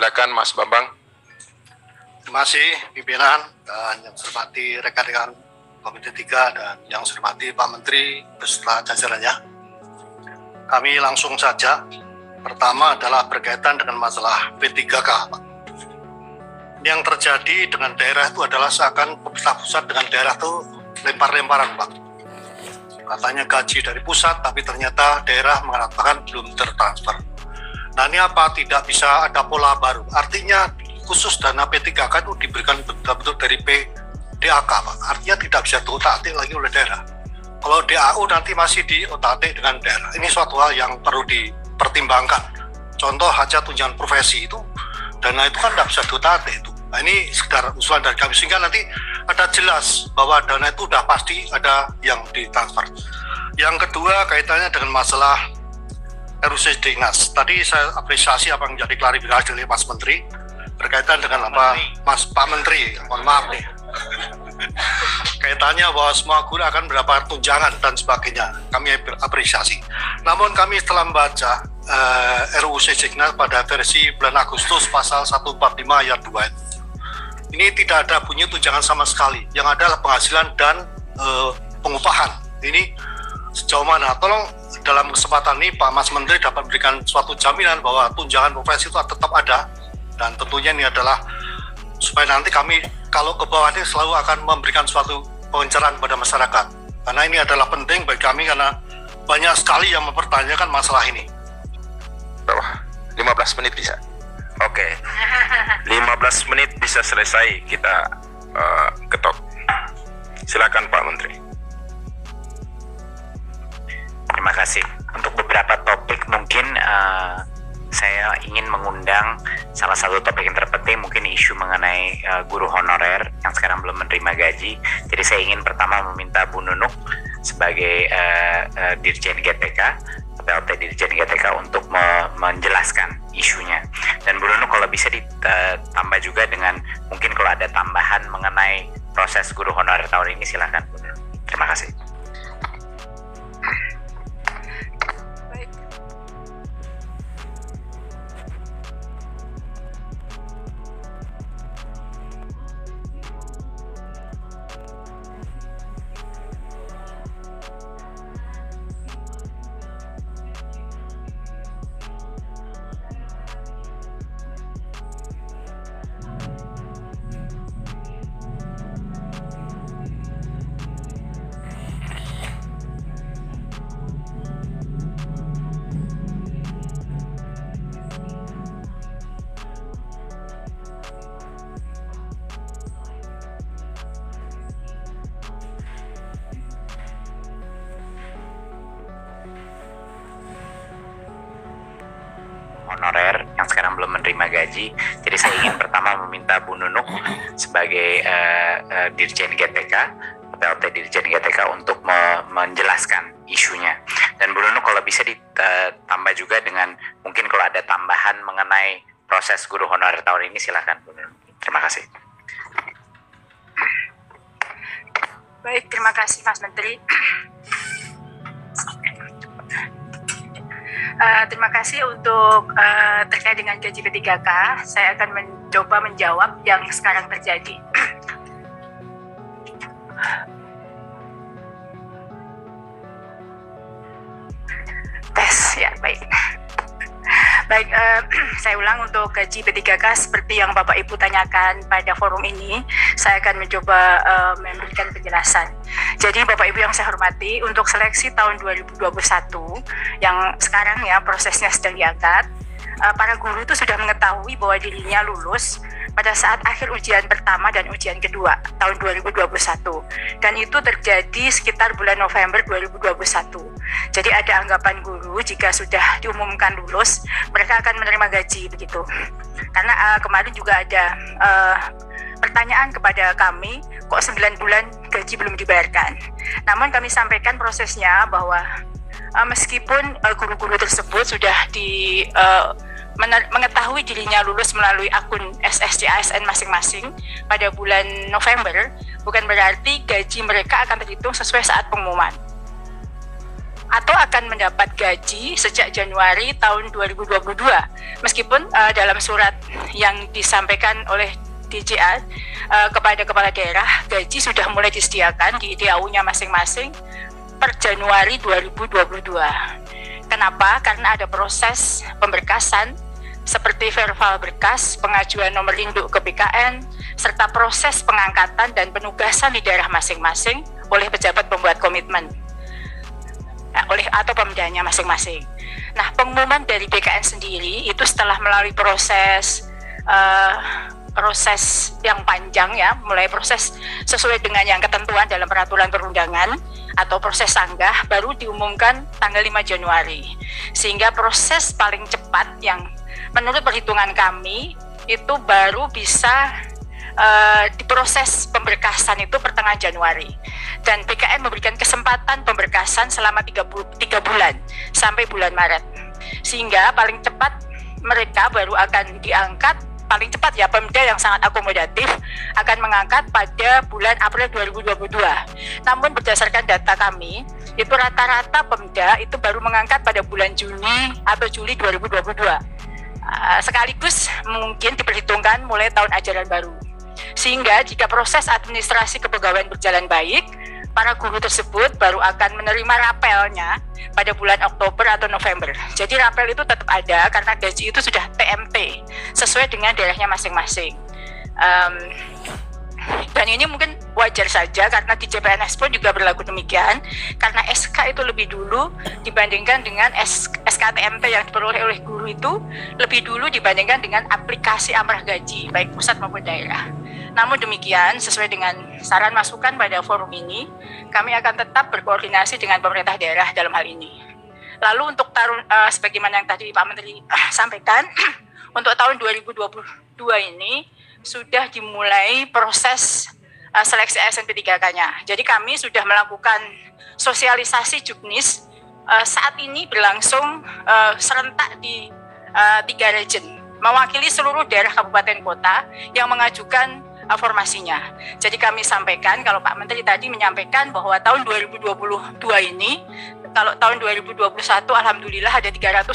Silakan Mas Bambang. Terima kasih pimpinan dan yang saya hormati rekan-rekan Komite 3 dan yang saya hormati Pak Menteri beserta jajarannya. Kami langsung saja. Pertama adalah berkaitan dengan masalah P3K, Pak. Yang terjadi dengan daerah itu adalah seakan pemerintah pusat dengan daerah itu lempar-lemparan, Pak. Katanya gaji dari pusat, tapi ternyata daerah mengatakan belum tertransfer. Nah ini apa? Tidak bisa ada pola baru. Artinya khusus dana P3K itu diberikan betul-betul dari PDAK, Pak. Artinya tidak bisa diotak-atik lagi oleh daerah. Kalau DAU nanti masih diotak-atik dengan daerah. Ini suatu hal yang perlu dipertimbangkan. Contoh hajat tunjangan profesi itu, dana itu kan tidak bisa diotak-atik itu. Nah ini sekedar usulan dari kami, sehingga nanti ada jelas bahwa dana itu sudah pasti ada yang ditransfer. Yang kedua kaitannya dengan masalah RUC Dinas. Tadi saya apresiasi apa yang menjadi klarifikasi dari Mas Menteri berkaitan dengan Pak Menteri, mohon maaf nih. Kaitannya bahwa semua guru akan berapa tunjangan dan sebagainya. Kami apresiasi. Namun kami setelah membaca RUU Seknas pada versi bulan Agustus pasal 145 ayat 2. Ini tidak ada bunyi tunjangan sama sekali. Yang ada adalah penghasilan dan pengupahan. Ini sejauh mana? Tolong dalam kesempatan ini Pak Mas Menteri dapat memberikan suatu jaminan bahwa tunjangan profesi itu tetap ada. Dan tentunya ini adalah supaya nanti kami kalau ke bawah ini selalu akan memberikan suatu pencerahan pada masyarakat. Karena ini adalah penting bagi kami karena banyak sekali yang mempertanyakan masalah ini. Bawah, 15 menit bisa? Oke, 15 menit bisa selesai kita ketok. Silakan Pak Menteri. Terima kasih. Untuk beberapa topik mungkin saya ingin mengundang salah satu topik yang terpenting, mungkin isu mengenai guru honorer yang sekarang belum menerima gaji. Jadi saya ingin pertama meminta Bu Nunuk sebagai Dirjen GTK, PLT Dirjen GTK untuk menjelaskan isunya. Dan Bu Nunuk kalau bisa ditambah juga dengan mungkin kalau ada tambahan mengenai proses guru honorer tahun ini, silakan Bu Nunuk. Terima kasih. Honorer yang sekarang belum menerima gaji. Jadi saya ingin pertama meminta Bu Nunuk sebagai Dirjen GTK, PLT Dirjen GTK untuk menjelaskan isunya. Dan Bu Nunuk kalau bisa ditambah juga dengan mungkin kalau ada tambahan mengenai proses guru honorer tahun ini, silakan Bu Nunuk. Terima kasih. Baik, terima kasih Mas Menteri. Terima kasih untuk terkait dengan gaji P3K. Saya akan mencoba menjawab yang sekarang terjadi. Tes, ya baik. Baik, saya ulang untuk gaji P3K seperti yang Bapak Ibu tanyakan pada forum ini, saya akan mencoba memberikan penjelasan. Jadi Bapak Ibu yang saya hormati, untuk seleksi tahun 2021 yang sekarang ya prosesnya sedang diangkat, para guru itu sudah mengetahui bahwa dirinya lulus pada saat akhir ujian pertama dan ujian kedua tahun 2021, dan itu terjadi sekitar bulan November 2021. Jadi ada anggapan guru jika sudah diumumkan lulus mereka akan menerima gaji begitu. Karena kemarin juga ada pertanyaan kepada kami, kok 9 bulan gaji belum dibayarkan. Namun kami sampaikan prosesnya bahwa meskipun guru-guru tersebut sudah mengetahui dirinya lulus melalui akun SSC ASN masing-masing pada bulan November, bukan berarti gaji mereka akan terhitung sesuai saat pengumuman. atau akan mendapat gaji sejak Januari tahun 2022. Meskipun dalam surat yang disampaikan oleh DJA kepada kepala daerah, gaji sudah mulai disediakan di DAU-nya masing-masing per Januari 2022. Kenapa? Karena ada proses pemberkasan seperti verbal berkas, pengajuan nomor induk ke BKN, serta proses pengangkatan dan penugasan di daerah masing-masing oleh pejabat pembuat komitmen atau pemdanya masing-masing. Nah, pengumuman dari BKN sendiri itu setelah melalui proses yang panjang ya, mulai proses sesuai dengan yang ketentuan dalam peraturan perundangan atau proses sanggah, baru diumumkan tanggal 5 Januari. Sehingga proses paling cepat yang menurut perhitungan kami itu baru bisa diproses pemberkasan itu pertengahan Januari, dan BKN memberikan kesempatan pemberkasan selama 3 bulan sampai bulan Maret, sehingga paling cepat mereka baru akan diangkat, paling cepat ya, Pemda yang sangat akomodatif akan mengangkat pada bulan April 2022. Namun berdasarkan data kami, itu rata-rata Pemda itu baru mengangkat pada bulan Juni atau Juli 2022. Sekaligus mungkin diperhitungkan mulai tahun ajaran baru. Sehingga jika proses administrasi kepegawaian berjalan baik, para guru tersebut baru akan menerima rapelnya pada bulan Oktober atau November. Jadi rapel itu tetap ada karena gaji itu sudah TMT sesuai dengan daerahnya masing-masing. Dan ini mungkin wajar saja karena di CPNS pun juga berlaku demikian, karena SK itu lebih dulu dibandingkan dengan SKTMT yang diperoleh oleh guru itu lebih dulu dibandingkan dengan aplikasi amrah gaji baik pusat maupun daerah. Namun demikian, sesuai dengan saran masukan pada forum ini, kami akan tetap berkoordinasi dengan pemerintah daerah dalam hal ini. Lalu untuk sebagaimana yang tadi Pak Menteri sampaikan, untuk tahun 2022 ini sudah dimulai proses seleksi ASN P3K-nya. Jadi kami sudah melakukan sosialisasi Juknis, saat ini berlangsung serentak di 3 region, mewakili seluruh daerah kabupaten kota yang mengajukan formasinya. Jadi kami sampaikan, kalau Pak Menteri tadi menyampaikan bahwa tahun 2022 ini, kalau tahun 2021 alhamdulillah ada 300.000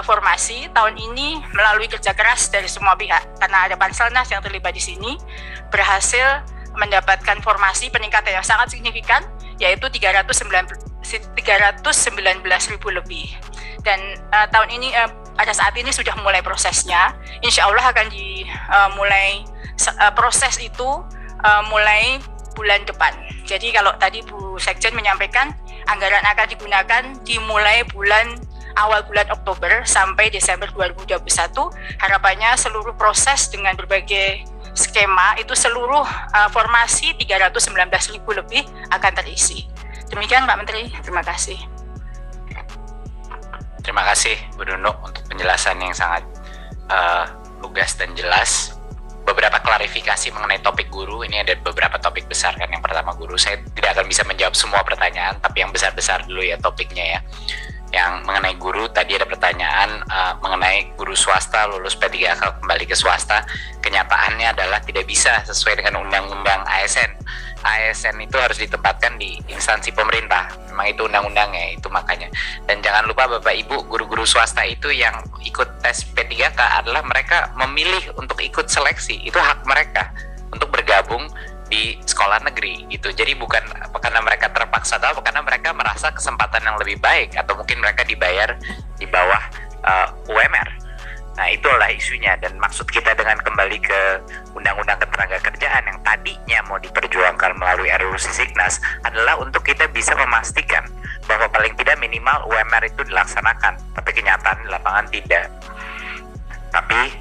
formasi. Tahun ini melalui kerja keras dari semua pihak, karena ada Panselnas yang terlibat di sini, berhasil mendapatkan formasi peningkatan yang sangat signifikan, yaitu 319.000 lebih. Dan tahun ini pada saat ini sudah mulai prosesnya. Insya Allah akan dimulai proses itu mulai bulan depan. Jadi kalau tadi Bu Sekjen menyampaikan anggaran akan digunakan dimulai awal bulan Oktober sampai Desember 2021, harapannya seluruh proses dengan berbagai skema itu seluruh formasi 319.000 lebih akan terisi. Demikian Pak Menteri, terima kasih. Terima kasih Bu Nunuk untuk penjelasan yang sangat lugas dan jelas. Beberapa klarifikasi mengenai topik guru, ini ada beberapa topik besar kan. Yang pertama guru, saya tidak akan bisa menjawab semua pertanyaan, tapi yang besar-besar dulu ya topiknya ya. Yang mengenai guru, tadi ada pertanyaan mengenai guru swasta lulus P3K kembali ke swasta. Kenyataannya adalah tidak bisa sesuai dengan undang-undang ASN. ASN itu harus ditempatkan di instansi pemerintah. Memang itu undang-undangnya, itu makanya. Dan jangan lupa Bapak Ibu, guru-guru swasta itu yang ikut tes P3K adalah mereka memilih untuk ikut seleksi. Itu hak mereka untuk bergabung di sekolah negeri gitu. Jadi bukan karena mereka terpaksa atau karena mereka merasa kesempatan yang lebih baik, atau mungkin mereka dibayar di bawah UMR. Nah, itulah isunya, dan maksud kita dengan kembali ke Undang-Undang Ketenagakerjaan yang tadinya mau diperjuangkan melalui RUU Sisiknas adalah untuk kita bisa memastikan bahwa paling tidak minimal UMR itu dilaksanakan, tapi kenyataan di lapangan tidak. Tapi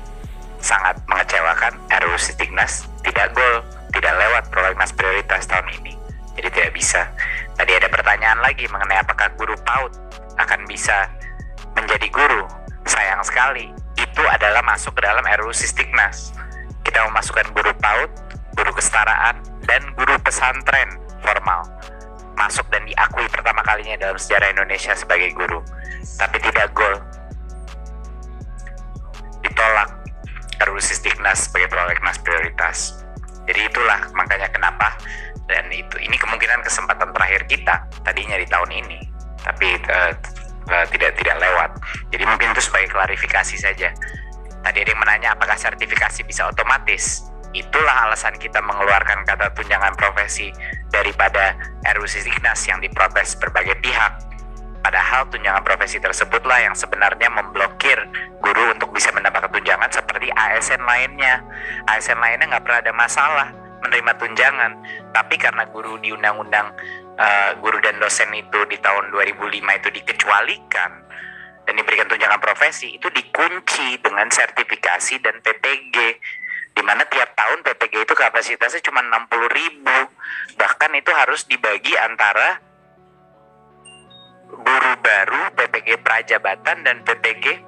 sangat mengecewakan, RUU Sisiknas tidak gol, tidak lewat prolegnas prioritas tahun ini, jadi tidak bisa. Tadi ada pertanyaan lagi mengenai apakah guru PAUD akan bisa menjadi guru. Sayang sekali, itu adalah masuk ke dalam RUU Sisiknas. Kita memasukkan guru PAUD, guru kesetaraan, dan guru pesantren formal masuk dan diakui pertama kalinya dalam sejarah Indonesia sebagai guru, tapi tidak gol. Ditolak RUU Sisiknas sebagai prolegnas prioritas. Jadi itulah makanya kenapa, dan ini kemungkinan kesempatan terakhir kita tadinya di tahun ini tapi tidak lewat. Jadi mungkin itu sebagai klarifikasi saja. Tadi ada yang menanya apakah sertifikasi bisa otomatis. Itulah alasan kita mengeluarkan kata tunjangan profesi daripada RUU Sisdiknas yang diprotes berbagai pihak. Padahal tunjangan profesi tersebutlah yang sebenarnya memblokir guru untuk bisa mendapatkan tunjangan seperti ASN lainnya. ASN lainnya nggak pernah ada masalah menerima tunjangan, tapi karena guru di undang-undang guru dan dosen itu di tahun 2005 itu dikecualikan dan diberikan tunjangan profesi, itu dikunci dengan sertifikasi dan PPG, di mana tiap tahun PPG itu kapasitasnya cuma 60.000, bahkan itu harus dibagi antara guru baru, PPG prajabatan dan PPG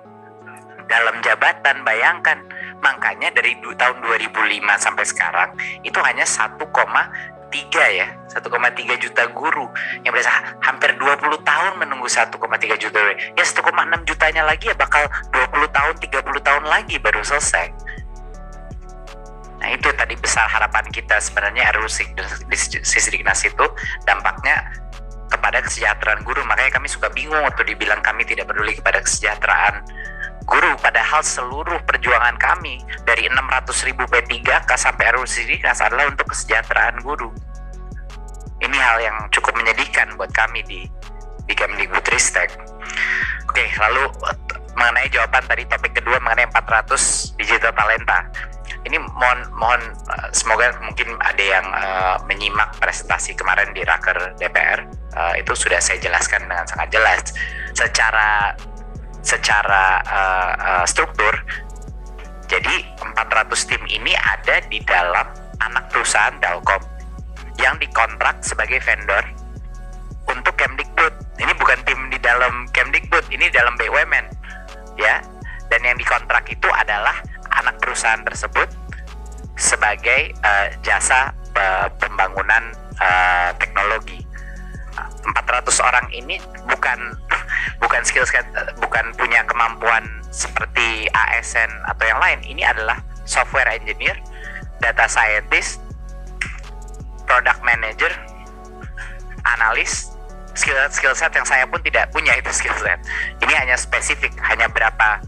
dalam jabatan. Bayangkan, makanya dari tahun 2005 sampai sekarang itu hanya 1,3 juta guru yang biasa hampir 20 tahun menunggu 1,3 juta. Ya 1,6 jutanya lagi ya bakal 20 tahun, 30 tahun lagi baru selesai. Nah itu tadi besar harapan kita sebenarnya RUU Sisdiknas itu dampaknya kepada kesejahteraan guru. Makanya kami suka bingung waktu dibilang kami tidak peduli kepada kesejahteraan guru, padahal seluruh perjuangan kami dari 600.000 P3K sampai RUU Sisdiknas adalah untuk kesejahteraan guru. Ini hal yang cukup menyedihkan buat kami di Kemdikbudristek. Oke, lalu mengenai jawaban tadi topik kedua mengenai 400 digital talenta. Ini mohon semoga mungkin ada yang menyimak presentasi kemarin di Raker DPR. Itu sudah saya jelaskan dengan sangat jelas secara struktur. Jadi 400 tim ini ada di dalam anak perusahaan Telkom yang dikontrak sebagai vendor untuk Kemdikbud. Ini bukan tim di dalam Kemdikbud, ini dalam BUMN ya. Dan yang dikontrak itu adalah anak perusahaan tersebut sebagai jasa pembangunan teknologi. 400 orang ini bukan skill set, bukan punya kemampuan seperti ASN atau yang lain. Ini adalah software engineer, data scientist, product manager, analis, skill set yang saya pun tidak punya itu skill set. Ini hanya spesifik, hanya berapa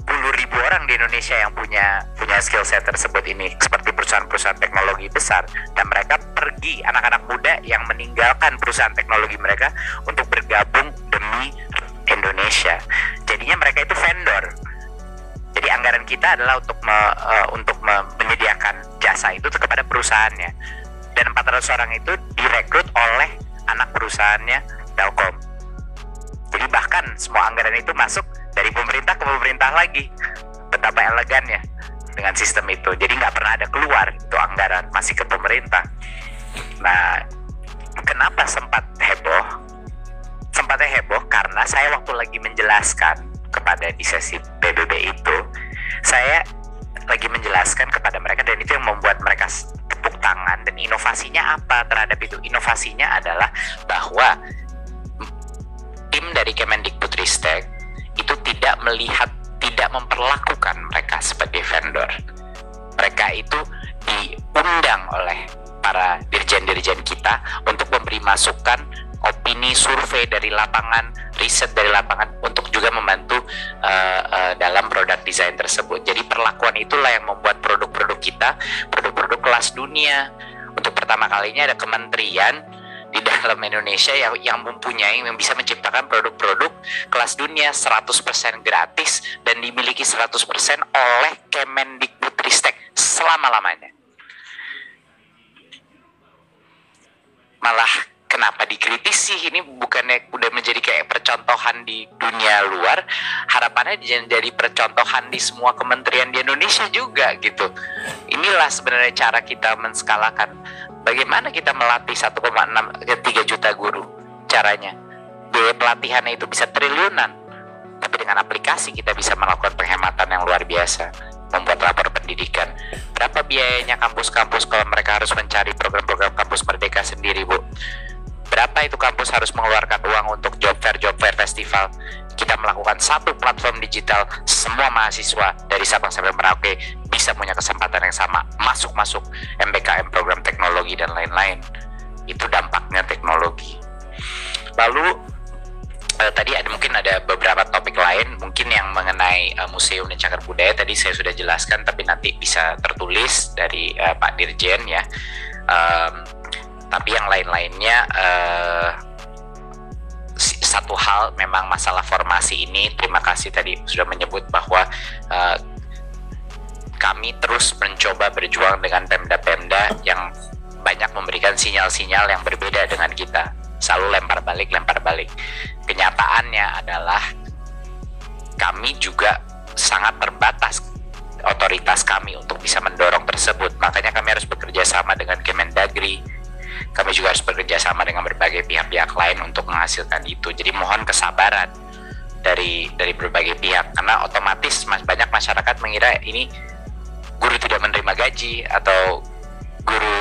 puluh ribu orang di Indonesia yang punya skill set tersebut ini, seperti perusahaan-perusahaan teknologi besar, dan mereka pergi, anak-anak muda yang meninggalkan perusahaan teknologi mereka untuk bergabung demi Indonesia. Jadinya mereka itu vendor. Jadi anggaran kita adalah untuk menyediakan jasa itu kepada perusahaannya. Dan 400 orang itu direkrut oleh anak perusahaannya Telkom. Jadi bahkan semua anggaran itu masuk dari pemerintah ke pemerintah lagi. Betapa elegannya dengan sistem itu. Jadi nggak pernah ada keluar itu anggaran, masih ke pemerintah. Nah, kenapa sempat heboh? Sempatnya heboh karena saya waktu lagi menjelaskan kepada di sesi PBB itu, saya lagi menjelaskan kepada mereka, dan itu yang membuat mereka tepuk tangan. Dan inovasinya apa terhadap itu? Inovasinya adalah bahwa tim dari Kemendikbudristek itu tidak memperlakukan mereka sebagai vendor. Mereka itu diundang oleh para dirjen-dirjen kita untuk memberi masukan, opini, survei dari lapangan, riset dari lapangan, untuk juga membantu dalam produk desain tersebut. Jadi perlakuan itulah yang membuat produk-produk kita, produk-produk kelas dunia. Untuk pertama kalinya ada kementerian di dalam Indonesia yang yang bisa menciptakan produk-produk kelas dunia 100% gratis dan dimiliki 100% oleh Kemendikbudristek selama-lamanya. Malah kenapa dikritisi? Ini bukannya udah menjadi kayak percontohan di dunia luar, harapannya jadi percontohan di semua kementerian di Indonesia juga gitu. Inilah sebenarnya cara kita menskalakan. Bagaimana kita melatih 1,3 juta guru? Caranya, biaya pelatihannya itu bisa triliunan, tapi dengan aplikasi kita bisa melakukan penghematan yang luar biasa. Membuat lapor pendidikan, berapa biayanya kampus-kampus kalau mereka harus mencari program-program kampus merdeka sendiri, Bu? Berapa itu kampus harus mengeluarkan uang untuk job fair festival? Kita melakukan satu platform digital, semua mahasiswa dari Sabang sampai Merauke bisa punya kesempatan yang sama, masuk MBKM, program teknologi dan lain-lain. Itu dampaknya teknologi. Lalu tadi mungkin ada beberapa topik lain, mungkin yang mengenai museum dan cagar budaya tadi saya sudah jelaskan, tapi nanti bisa tertulis dari Pak Dirjen ya. Tapi yang lain-lainnya, satu hal memang masalah formasi ini, terima kasih tadi sudah menyebut bahwa kami terus mencoba berjuang dengan Pemda-Pemda yang banyak memberikan sinyal-sinyal yang berbeda dengan kita, selalu lempar balik. Kenyataannya adalah kami juga sangat terbatas otoritas kami untuk bisa mendorong tersebut, makanya kami harus bekerja sama dengan Kemendagri, kami juga harus bekerja sama dengan berbagai pihak-pihak lain untuk menghasilkan itu. Jadi mohon kesabaran dari berbagai pihak, karena otomatis banyak masyarakat mengira ini guru tidak menerima gaji atau guru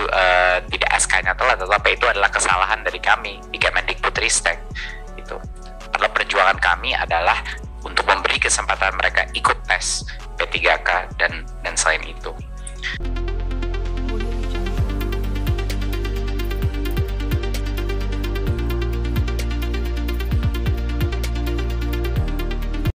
tidak SK-nya telat, tetapi itu adalah kesalahan dari kami di Kemendikbudristek. Itu karena perjuangan kami adalah untuk memberi kesempatan mereka ikut tes P3K dan selain itu.